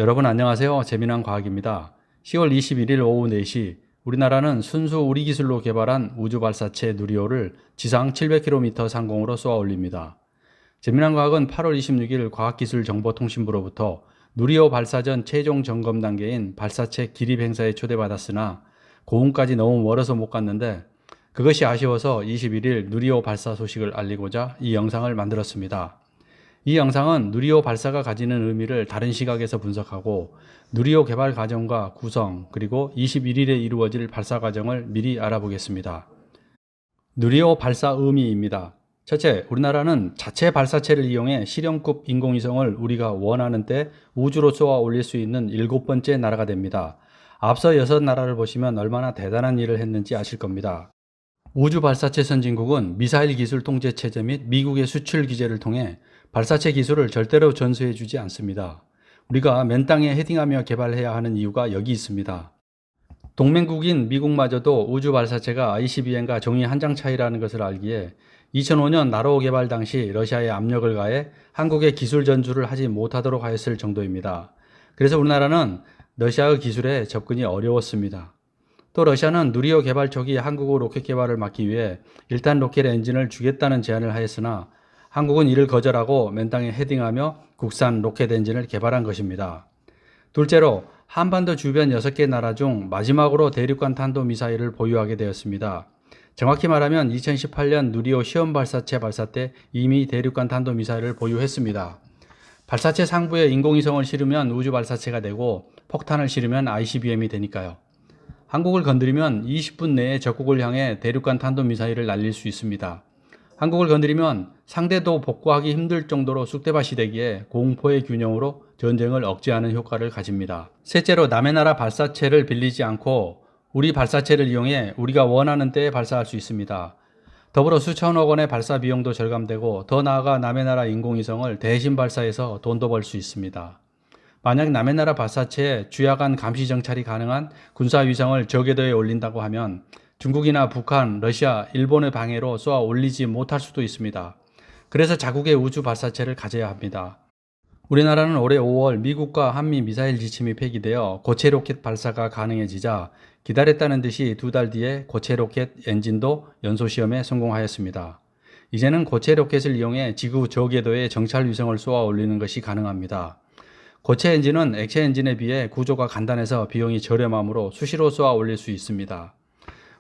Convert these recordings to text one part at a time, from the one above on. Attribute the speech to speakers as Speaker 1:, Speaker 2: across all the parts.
Speaker 1: 여러분 안녕하세요. 재미난 과학입니다. 10월 21일 오후 4시 우리나라는 순수 우리 기술로 개발한 우주 발사체 누리호를 지상 700km 상공으로 쏘아 올립니다. 재미난 과학은 8월 26일 과학기술정보통신부로부터 누리호 발사 전 최종 점검 단계인 발사체 기립 행사에 초대받았으나 고흥까지 너무 멀어서 못 갔는데 그것이 아쉬워서 21일 누리호 발사 소식을 알리고자 이 영상을 만들었습니다. 이 영상은 누리호 발사가 가지는 의미를 다른 시각에서 분석하고 누리호 개발 과정과 구성 그리고 21일에 이루어질 발사 과정을 미리 알아보겠습니다. 누리호 발사 의미입니다. 첫째, 우리나라는 자체 발사체를 이용해 실용급 인공위성을 우리가 원하는 때 우주로 쏘아 올릴 수 있는 7번째 나라가 됩니다. 앞서 6나라를 보시면 얼마나 대단한 일을 했는지 아실 겁니다. 우주 발사체 선진국은 미사일 기술 통제 체제 및 미국의 수출 규제를 통해 발사체 기술을 절대로 전수해 주지 않습니다. 우리가 맨 땅에 헤딩하며 개발해야 하는 이유가 여기 있습니다. 동맹국인 미국마저도 우주 발사체가 ICBM과 종이 한 장 차이라는 것을 알기에 2005년 나로호 개발 당시 러시아에 압력을 가해 한국의 기술 전수를 하지 못하도록 하였을 정도입니다. 그래서 우리나라는 러시아의 기술에 접근이 어려웠습니다. 또 러시아는 누리호 개발 초기 한국의 로켓 개발을 막기 위해 1단 로켓 엔진을 주겠다는 제안을 하였으나 한국은 이를 거절하고 맨 땅에 헤딩하며 국산 로켓 엔진을 개발한 것입니다. 둘째로 한반도 주변 6개 나라 중 마지막으로 대륙간 탄도미사일을 보유하게 되었습니다. 정확히 말하면 2018년 누리호 시험 발사체 발사 때 이미 대륙간 탄도미사일을 보유했습니다. 발사체 상부에 인공위성을 실으면 우주 발사체가 되고 폭탄을 실으면 ICBM이 되니까요. 한국을 건드리면 20분 내에 적국을 향해 대륙간 탄도미사일을 날릴 수 있습니다. 한국을 건드리면 상대도 복구하기 힘들 정도로 쑥대밭이 되기에 공포의 균형으로 전쟁을 억제하는 효과를 가집니다. 셋째로 남의 나라 발사체를 빌리지 않고 우리 발사체를 이용해 우리가 원하는 때에 발사할 수 있습니다. 더불어 수천억 원의 발사 비용도 절감되고 더 나아가 남의 나라 인공위성을 대신 발사해서 돈도 벌 수 있습니다. 만약 남의 나라 발사체에 주야간 감시 정찰이 가능한 군사위성을 저궤도에 올린다고 하면 중국이나 북한, 러시아, 일본의 방해로 쏘아 올리지 못할 수도 있습니다. 그래서 자국의 우주 발사체를 가져야 합니다. 우리나라는 올해 5월 미국과 한미 미사일 지침이 폐기되어 고체 로켓 발사가 가능해지자 기다렸다는 듯이 2달 뒤에 고체 로켓 엔진도 연소시험에 성공하였습니다. 이제는 고체 로켓을 이용해 지구 저궤도에 정찰 위성을 쏘아 올리는 것이 가능합니다. 고체 엔진은 액체 엔진에 비해 구조가 간단해서 비용이 저렴하므로 수시로 쏘아 올릴 수 있습니다.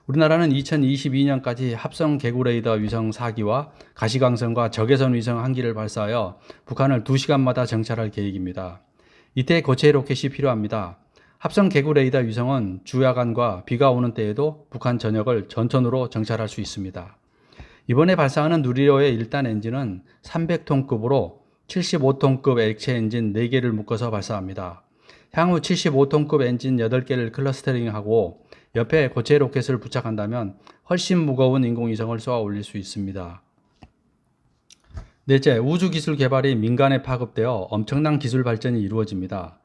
Speaker 1: 우리나라는 2022년까지 합성 개구 레이더 위성 4기와 가시광선과 적외선 위성 1기를 발사하여 북한을 2시간마다 정찰할 계획입니다. 이때 고체 로켓이 필요합니다. 합성 개구 레이더 위성은 주야간과 비가 오는 때에도 북한 전역을 전천후로 정찰할 수 있습니다. 이번에 발사하는 누리호의 1단 엔진은 300톤급으로 75톤급 액체 엔진 4개를 묶어서 발사합니다. 향후 75톤급 엔진 8개를 클러스터링하고 옆에 고체 로켓을 부착한다면 훨씬 무거운 인공위성을 쏘아 올릴 수 있습니다. 넷째, 우주기술 개발이 민간에 파급되어 엄청난 기술 발전이 이루어집니다.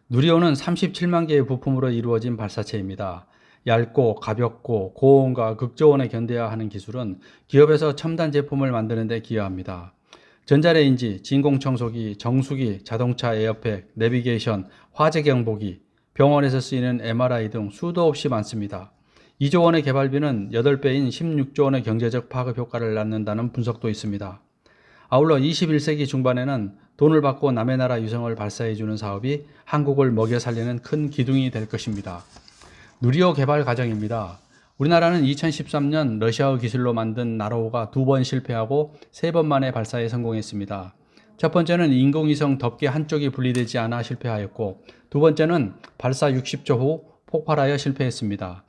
Speaker 1: 누리호는 37만 개의 부품으로 이루어진 발사체입니다. 얇고 가볍고 고온과 극저온에 견뎌야 하는 기술은 기업에서 첨단 제품을 만드는 데 기여합니다. 전자레인지, 진공청소기, 정수기, 자동차 에어백, 내비게이션, 화재 경보기, 병원에서 쓰이는 MRI 등 수도 없이 많습니다. 2조 원의 개발비는 8배인 16조 원의 경제적 파급 효과를 낳는다는 분석도 있습니다. 아울러 21세기 중반에는 돈을 받고 남의 나라 위성을 발사해주는 사업이 한국을 먹여 살리는 큰 기둥이 될 것입니다. 누리호 개발 과정입니다. 우리나라는 2013년 러시아의 기술로 만든 나로호가 2번 실패하고 3번 만에 발사에 성공했습니다. 첫 번째는 인공위성 덮개 한쪽이 분리되지 않아 실패하였고 두 번째는 발사 60초 후 폭발하여 실패했습니다.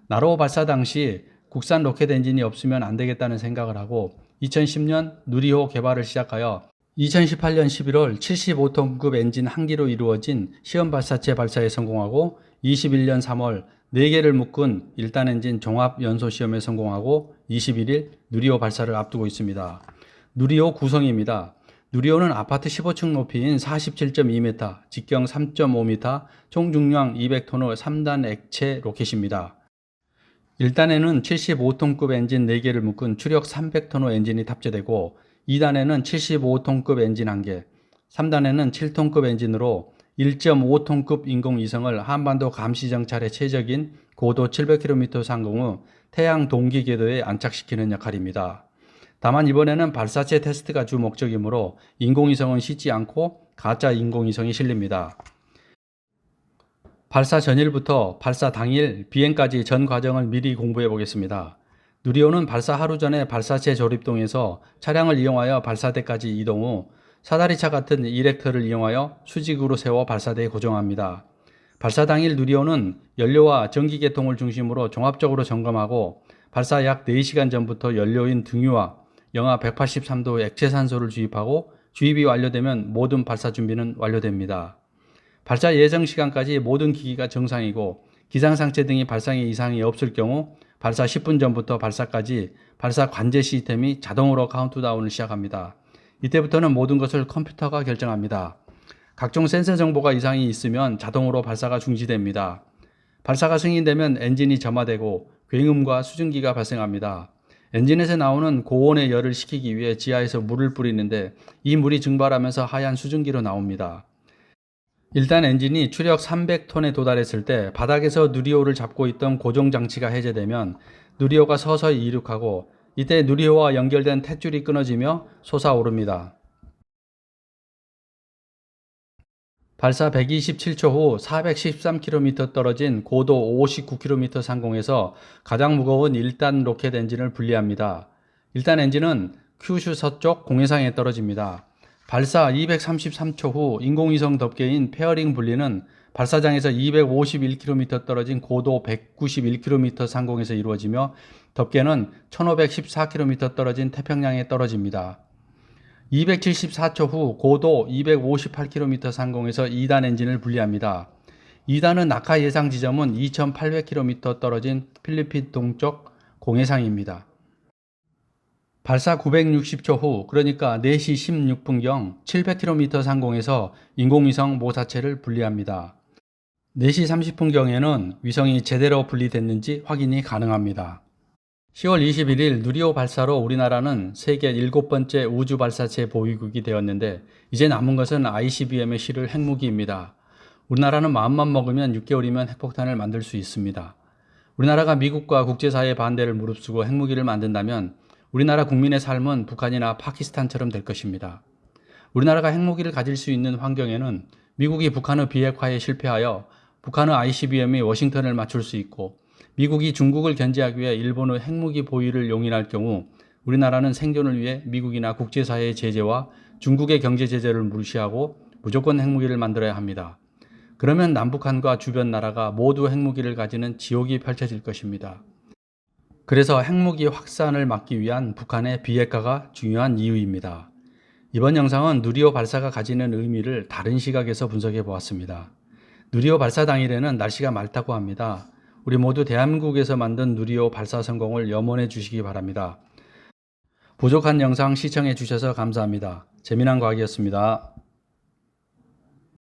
Speaker 1: 나로호 발사 당시 국산 로켓 엔진이 없으면 안 되겠다는 생각을 하고 2010년 누리호 개발을 시작하여 2018년 11월 75톤급 엔진 1기로 이루어진 시험 발사체 발사에 성공하고 21년 3월 4개를 묶은 1단 엔진 종합 연소 시험에 성공하고 21일 누리호 발사를 앞두고 있습니다. 누리호 구성입니다. 누리호는 아파트 15층 높이인 47.2m, 직경 3.5m, 총 중량 200톤의 3단 액체 로켓입니다. 1단에는 75톤급 엔진 4개를 묶은 추력 300톤의 엔진이 탑재되고 2단에는 75톤급 엔진 1개, 3단에는 7톤급 엔진으로 1.5톤급 인공위성을 한반도 감시정찰에 최적인 고도 700km 상공 후 태양 동기 궤도에 안착시키는 역할입니다. 다만 이번에는 발사체 테스트가 주 목적이므로 인공위성은 싣지 않고 가짜 인공위성이 실립니다. 발사 전일부터 발사 당일, 비행까지 전 과정을 미리 공부해 보겠습니다. 누리호는 발사 하루 전에 발사체 조립동에서 차량을 이용하여 발사대까지 이동 후 사다리차 같은 이렉터를 이용하여 수직으로 세워 발사대에 고정합니다. 발사 당일 누리호는 연료와 전기 계통을 중심으로 종합적으로 점검하고 발사 약 4시간 전부터 연료인 등유와 영하 183도 액체산소를 주입하고 주입이 완료되면 모든 발사 준비는 완료됩니다. 발사 예정 시간까지 모든 기기가 정상이고 기상상체 등의 발상에 이상이 없을 경우 발사 10분 전부터 발사까지 발사 관제 시스템이 자동으로 카운트다운을 시작합니다. 이때부터는 모든 것을 컴퓨터가 결정합니다. 각종 센서 정보가 이상이 있으면 자동으로 발사가 중지됩니다. 발사가 승인되면 엔진이 점화되고 굉음과 수증기가 발생합니다. 엔진에서 나오는 고온의 열을 식히기 위해 지하에서 물을 뿌리는데 이 물이 증발하면서 하얀 수증기로 나옵니다. 일단 엔진이 추력 300톤에 도달했을 때 바닥에서 누리호를 잡고 있던 고정장치가 해제되면 누리호가 서서히 이륙하고 이때 누리호와 연결된 탯줄이 끊어지며 솟아오릅니다. 발사 127초 후 413km 떨어진 고도 59km 상공에서 가장 무거운 1단 로켓 엔진을 분리합니다. 1단 엔진은 큐슈 서쪽 공해상에 떨어집니다. 발사 233초 후 인공위성 덮개인 페어링 분리는 발사장에서 251km 떨어진 고도 191km 상공에서 이루어지며 덮개는 1514km 떨어진 태평양에 떨어집니다. 274초 후 고도 258km 상공에서 2단 엔진을 분리합니다. 2단은 낙하 예상 지점은 2800km 떨어진 필리핀 동쪽 공해상입니다. 발사 960초 후, 그러니까 4시 16분경 700km 상공에서 인공위성 모사체를 분리합니다. 4시 30분경에는 위성이 제대로 분리됐는지 확인이 가능합니다. 10월 21일 누리호 발사로 우리나라는 세계 7번째 우주 발사체 보유국이 되었는데 이제 남은 것은 ICBM에 실을 핵무기입니다. 우리나라는 마음만 먹으면 6개월이면 핵폭탄을 만들 수 있습니다. 우리나라가 미국과 국제사회의 반대를 무릅쓰고 핵무기를 만든다면 우리나라 국민의 삶은 북한이나 파키스탄처럼 될 것입니다. 우리나라가 핵무기를 가질 수 있는 환경에는 미국이 북한의 비핵화에 실패하여 북한의 ICBM이 워싱턴을 맞출 수 있고 미국이 중국을 견제하기 위해 일본의 핵무기 보유를 용인할 경우 우리나라는 생존을 위해 미국이나 국제사회의 제재와 중국의 경제 제재를 무시하고 무조건 핵무기를 만들어야 합니다. 그러면 남북한과 주변 나라가 모두 핵무기를 가지는 지옥이 펼쳐질 것입니다. 그래서 핵무기 확산을 막기 위한 북한의 비핵화가 중요한 이유입니다. 이번 영상은 누리호 발사가 가지는 의미를 다른 시각에서 분석해 보았습니다. 누리호 발사 당일에는 날씨가 맑다고 합니다. 우리 모두 대한민국에서 만든 누리호 발사 성공을 염원해 주시기 바랍니다. 부족한 영상 시청해 주셔서 감사합니다. 재미난 과학이었습니다.